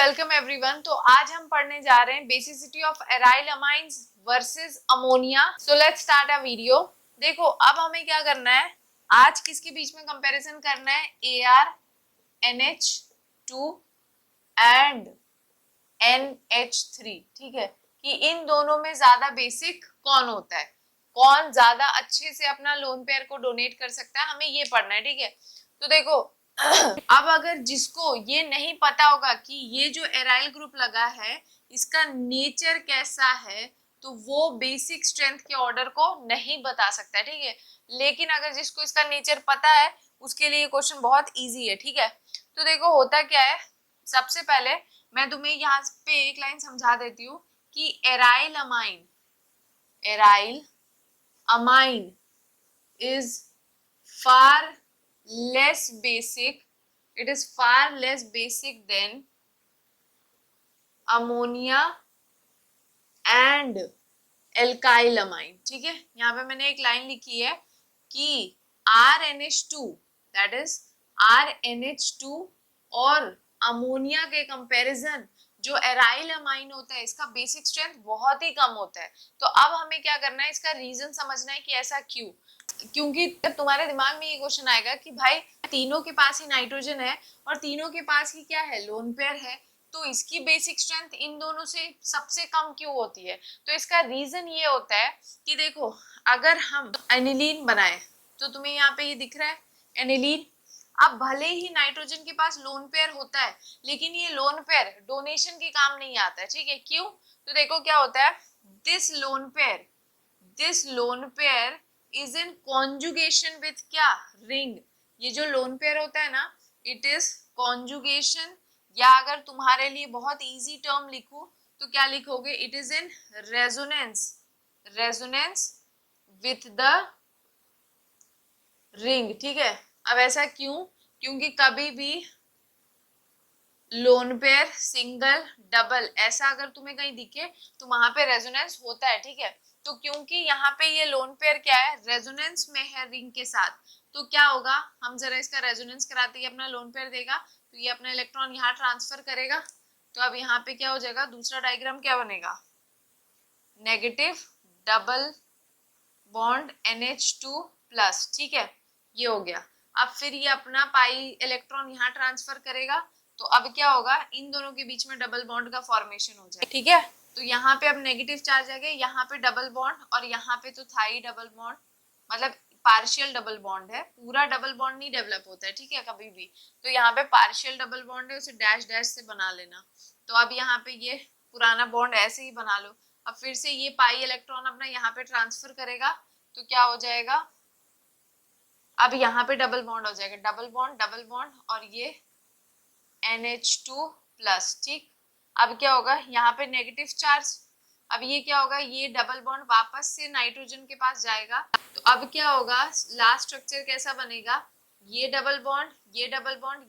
Welcome everyone. तो आज हम पढ़ने जा रहे हैं basicity of aryl amines versus ammonia. So let's start a video. देखो अब हमें क्या करना है, आज किसके बीच में कंपैरिजन करना है, ArNH2 एंड NH3। ठीक है, कि इन दोनों में ज्यादा बेसिक कौन होता है, कौन ज्यादा अच्छे से अपना लोन पेयर को डोनेट कर सकता है, हमें ये पढ़ना है। ठीक है, तो देखो अब अगर जिसको ये नहीं पता होगा कि ये जो एराइल ग्रुप लगा है इसका नेचर कैसा है, तो वो बेसिक स्ट्रेंथ के ऑर्डर को नहीं बता सकता है। ठीक है, लेकिन अगर जिसको इसका नेचर पता है उसके लिए क्वेश्चन बहुत इजी है। ठीक है, तो देखो होता क्या है, सबसे पहले मैं तुम्हें यहाँ पे एक लाइन समझा देती हूँ कि aryl amine is far less basic, it is far less basic than ammonia and alkyl amine। ठीक है, यहाँ पे मैंने एक लाइन लिखी है कि RNH2 that is RNH2 और अमोनिया के कंपैरिजन जो एराइल अमाइन होता है इसका बेसिक स्ट्रेंथ बहुत ही कम होता है। तो अब हमें क्या करना है, इसका रीजन समझना है कि ऐसा क्यों। क्योंकि तुम्हारे दिमाग में ये क्वेश्चन आएगा कि भाई तीनों के पास ही नाइट्रोजन है और तीनों के पास ही क्या है, लोन पेयर है, तो इसकी बेसिक स्ट्रेंथ इन दोनों से सबसे कम क्यों होती है। तो इसका रीजन ये होता है कि देखो अगर हम एनिलीन बनाए तो तुम्हें यहाँ पे ये दिख रहा है एनिलीन। अब भले ही नाइट्रोजन के पास लोन पेयर होता है लेकिन ये लोन पेयर डोनेशन के काम नहीं आता है। ठीक है, क्यों, तो देखो क्या होता है, this lone pair is in conjugation with क्या, रिंग। ये जो लोन पेयर होता है ना, इट इज कॉन्जुगेशन, या अगर तुम्हारे लिए बहुत इजी टर्म लिखूं तो क्या लिखोगे, it is in resonance with the ring. ठीक है, अब ऐसा क्यों, क्योंकि कभी भी लोन पेयर सिंगल डबल ऐसा अगर तुम्हें कहीं दिखे तो वहां पे रेजोनेंस होता है। ठीक है, तो क्योंकि यहाँ पे ये लोन पेयर क्या है, रेजोनेंस में है रिंग के साथ, तो क्या होगा, हम जरा इसका रेजोनेंस कराते ही अपना लोन पेयर देगा तो ये अपना इलेक्ट्रॉन यहाँ ट्रांसफर करेगा। तो अब यहाँ पे क्या हो जाएगा, दूसरा डायग्राम क्या बनेगा, negative double bond NH2 plus. ठीक है, ये हो गया। अब फिर ये अपना पाई इलेक्ट्रॉन यहाँ ट्रांसफर करेगा, तो अब क्या होगा, इन दोनों के बीच में डबल बॉन्ड का फॉर्मेशन हो जाएगा। ठीक है, तो यहाँ पे अब नेगेटिव चार्ज आ गया, यहाँ पे डबल बॉन्ड और यहाँ पे तो था ही डबल बॉन्ड, मतलब पार्शियल डबल बॉन्ड है, पूरा डबल बॉन्ड नहीं डेवलप होता है। ठीक है, कभी भी, तो यहाँ पे पार्शियल डबल बॉन्ड है, उसे डैश डैश से बना लेना। तो अब यहाँ पे ये पुराना बॉन्ड ऐसे ही बना लो। अब फिर से ये पाई इलेक्ट्रॉन अपना यहाँ पे ट्रांसफर करेगा, तो क्या हो जाएगा, अब यहाँ पे डबल बॉन्ड हो जाएगा, डबल बॉन्ड और ये NH2 प्लस। ठीक, अब क्या होगा, यहाँ पे नेगेटिव चार्ज, अब ये क्या होगा, ये डबल बॉन्ड वापस से नाइट्रोजन के पास जाएगा, तो अब क्या होगा, लास्ट स्ट्रक्चर कैसा बनेगा, ये डबल बॉन्ड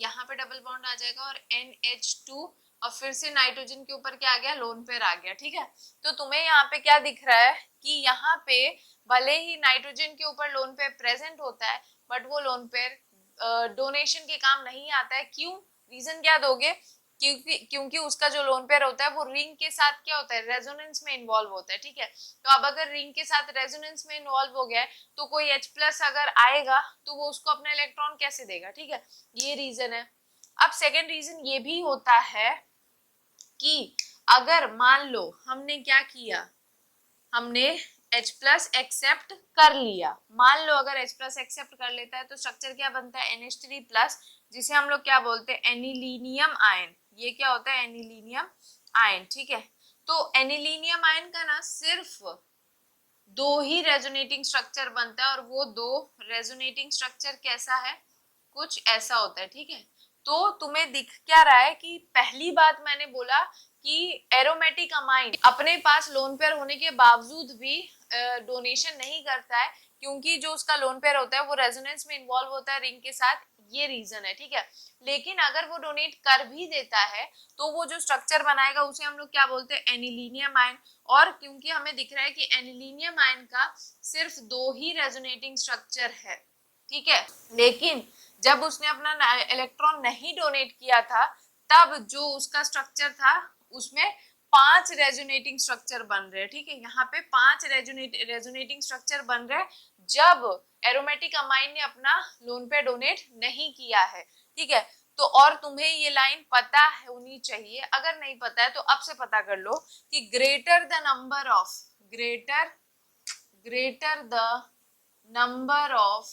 यहाँ पे डबल बॉन्ड आ जाएगा और NH2 और फिर से नाइट्रोजन के ऊपर क्या आ गया, लोन पेयर आ गया। ठीक है, तो तुम्हें यहाँ पे क्या दिख रहा है कि यहाँ पे भले ही नाइट्रोजन के ऊपर लोन पेयर प्रेजेंट होता है बट वो लोन पेयर डोनेशन के काम नहीं आता है। क्यों, रीजन क्या दोगे, क्योंकि उसका जो लोन पेयर होता है वो रिंग के साथ क्या होता है, रेजोनेंस में इन्वॉल्व होता है। ठीक है, तो अब अगर रिंग के साथ रेजोनेंस में इन्वॉल्व हो गया है तो कोई H+ अगर आएगा तो वो उसको अपना इलेक्ट्रॉन कैसे देगा। ठीक है, ये रीजन है। अब सेकेंड रीजन ये भी होता है कि अगर मान लो हमने क्या किया, हमने H+ एक्सेप्ट कर लिया, मान लो अगर H+ एक्सेप्ट कर लेता है तो स्ट्रक्चर क्या बनता है, NH3+, जिसे हम लोग क्या बोलते हैं, एनिलीनियम आयन। ये क्या होता है, एनिलीनियम आयन। ठीक है, तो एनिलीनियम आयन का ना सिर्फ दो ही रेजोनेटिंग स्ट्रक्चर बनता है और वो दो रेजोनेटिंग स्ट्रक्चर कैसा है, कुछ ऐसा होता है। ठीक है, तो तुम्हें दिख क्या रहा है कि पहली बात मैंने बोला कि एरोमेटिक अमाइन अपने पास लोन पेयर होने के बावजूद भी डोनेशन नहीं करता है, क्योंकि जो उसका लोन पेयर होता है वो रेजोनेंस में इन्वॉल्व होता है रिंग के साथ, ये रीजन है। ठीक है, लेकिन अगर वो डोनेट कर भी देता है तो वो जो स्ट्रक्चर बनाएगा उसे हम लोग क्या बोलते हैं, एनिलीनियम आयन। और क्योंकि हमें दिख रहा है कि एनिलीनियम आयन का सिर्फ दो ही रेजोनेटिंग स्ट्रक्चर है, ठीक है, लेकिन जब उसने अपना इलेक्ट्रॉन नहीं डोनेट किया था तब जो उसका स्ट्रक्चर था उसमें 5 रेजोनेटिंग स्ट्रक्चर बन रहे हैं, ठीक है। यहाँ पे 5 रेजोनेटिंग स्ट्रक्चर बन रहे हैं जब एरोमेटिक अमाइन ने अपना लोन पेयर डोनेट नहीं किया है, ठीक है। तो और तुम्हें ये लाइन पता होनी चाहिए, अगर नहीं पता है तो अब से पता कर लो कि greater the number of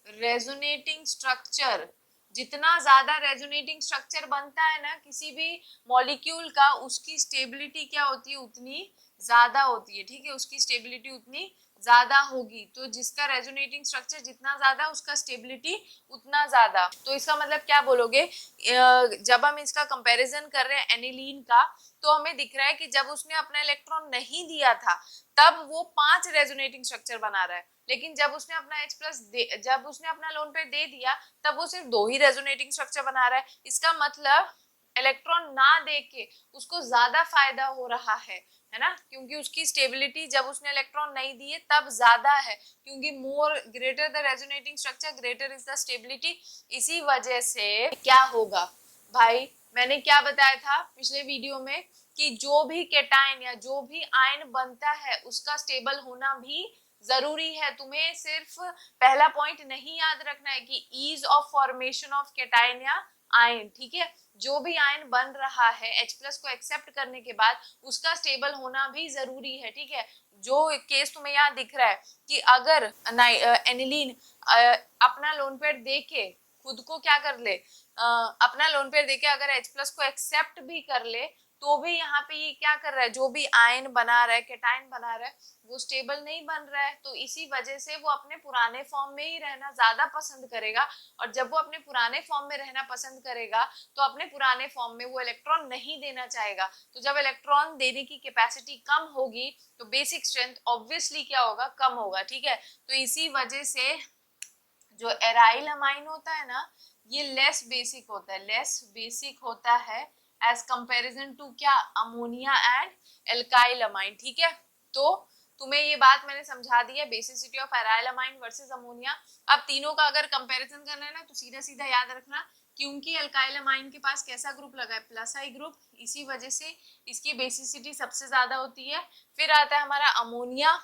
resonating structure, जितना ज्यादा रेजोनेटिंग स्ट्रक्चर बनता है ना किसी भी मॉलिक्यूल का, उसकी स्टेबिलिटी क्या होती है, उतनी ज्यादा होती है, ठीक है। उसकी स्टेबिलिटी उतनी ज्यादा होगी। तो जिसका रेजोनेटिंग स्ट्रक्चर जितना ज्यादा उसका स्टेबिलिटी उतना ज्यादा। तो इसका मतलब क्या बोलोगे, जब हम इसका कंपैरिजन कर रहे हैं एनिलीन का, तो हमें दिख रहा है कि जब उसने अपना इलेक्ट्रॉन नहीं दिया था तब वो 5 रेजोनेटिंग स्ट्रक्चर बना रहा है, लेकिन जब उसने अपना H+ जब उसने अपना लोन पेयर दे दिया तब वो सिर्फ 2 ही रेजोनेटिंग स्ट्रक्चर बना रहा है। इसका मतलब इलेक्ट्रॉन ना दे के उसको ज्यादा फायदा हो रहा है ना, क्योंकि उसकी स्टेबिलिटी जब उसने इलेक्ट्रॉन नहीं दिए तब ज्यादा है, क्योंकि मोर greater the resonating structure greater is the stability. इसी वजह से क्या होगा भाई, मैंने क्या बताया था पिछले वीडियो में कि जो भी केटायन या जो भी आयन बनता है उसका स्टेबल होना भी जरूरी है। तुम्हें सिर्फ पहला पॉइंट नहीं याद रखना है कि ease of formation of cation या आयन, ठीक है। जो भी आयन बन रहा है H+ को एक्सेप्ट करने के बाद उसका स्टेबल होना भी जरूरी है, ठीक है। जो केस तुम्हें यहाँ दिख रहा है कि अगर एनिलीन अपना लोन पेयर दे के खुद को क्या कर ले, अपना लोन पेयर देके अगर H+ को एक्सेप्ट भी कर ले, तो भी यहाँ पे ये क्या कर रहा है, जो भी आयन बना रहा है, केटायन बना रहा है, वो स्टेबल नहीं बन रहा है। तो इसी वजह से वो अपने पुराने फॉर्म में ही रहना ज्यादा पसंद करेगा, और जब वो अपने पुराने फॉर्म में रहना पसंद करेगा तो अपने पुराने फॉर्म में वो इलेक्ट्रॉन नहीं देना चाहेगा। तो जब इलेक्ट्रॉन देने की कैपेसिटी कम होगी तो बेसिक स्ट्रेंथ ऑब्वियसली क्या होगा, कम होगा, ठीक है। तो इसी वजह से जो एराइल अमाइन होता है ना, ये लेस बेसिक होता है एज कंपैरिजन टू क्या, अमोनिया एंड एल्काइल अमाइन, ठीक है। तो तुम्हें ये बात मैंने समझा दी है, basicity of aryl amine versus ammonia. अब तीनों का अगर कंपैरिजन करना है ना तो सीधा सीधा याद रखना, क्योंकि एल्काइल अमाइन के पास कैसा ग्रुप लगा है, प्लस आई ग्रुप, इसी वजह से इसकी बेसिसिटी सबसे ज्यादा होती है। फिर आता है हमारा अमोनिया,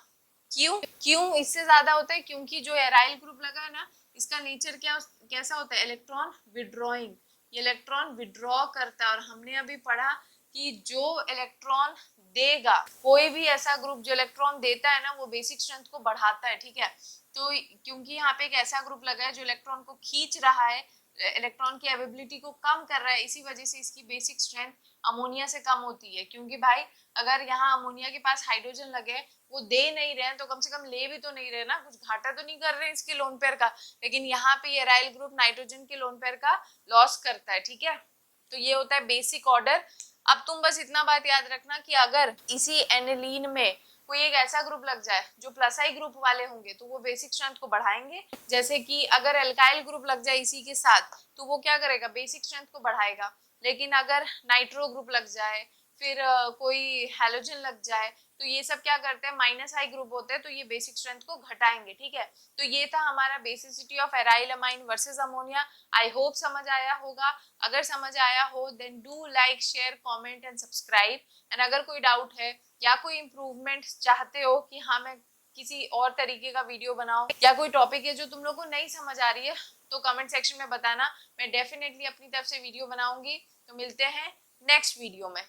क्यों इससे ज्यादा होता है, क्योंकि जो एराइल ग्रुप लगा है ना, इसका नेचर कैसा होता है, इलेक्ट्रॉन विड्रॉइंग, ये इलेक्ट्रॉन विड्रॉ करता है। और हमने अभी पढ़ा कि जो इलेक्ट्रॉन देगा, कोई भी ऐसा ग्रुप जो इलेक्ट्रॉन देता है ना, वो बेसिक स्ट्रेंथ को बढ़ाता है, ठीक है। तो क्योंकि यहाँ पे एक ऐसा ग्रुप लगा है जो इलेक्ट्रॉन को खींच रहा है, इलेक्ट्रॉन की अवेबिलिटी को कम कर रहा है, इसी वजह से इसकी बेसिक स्ट्रेंथ अमोनिया से कम होती है। क्योंकि भाई अगर यहाँ अमोनिया के पास हाइड्रोजन लगे, वो दे नहीं रहे हैं तो कम से कम ले भी तो नहीं रहे ना, कुछ घाटा तो नहीं कर रहे हैं इसके लोन पेयर का। लेकिन यहाँ पे ये एराइल ग्रुप नाइट्रोजन के लोन पेयर का लॉस करता है, ठीक है। तो ये होता है बेसिक ऑर्डर। अब तुम बस इतना बात याद रखना कि अगर इसी एनिलीन में कोई एक ऐसा ग्रुप लग जाए जो प्लस आई ग्रुप वाले होंगे तो वो बेसिक स्ट्रेंथ को बढ़ाएंगे। जैसे कि अगर एल्काइल ग्रुप लग जाए इसी के साथ तो वो क्या करेगा, बेसिक स्ट्रेंथ को बढ़ाएगा। लेकिन अगर नाइट्रो ग्रुप लग जाए, फिर कोई हैलोजन लग जाए, तो ये सब क्या करते हैं, माइनस आई ग्रुप होते हैं, तो ये बेसिक स्ट्रेंथ को घटाएंगे, ठीक है। तो ये था हमारा basicity of aryl amine versus ammonia. I hope समझ आया होगा। अगर समझ आया हो then do like, share, comment and subscribe. And अगर कोई डाउट है या कोई इम्प्रूवमेंट चाहते हो कि हाँ मैं किसी और तरीके का वीडियो बनाऊं, या कोई टॉपिक है जो तुम लोग को नहीं समझ आ रही है, तो कमेंट सेक्शन में बताना, मैं डेफिनेटली अपनी तरफ से वीडियो बनाऊंगी। तो मिलते हैं नेक्स्ट वीडियो में।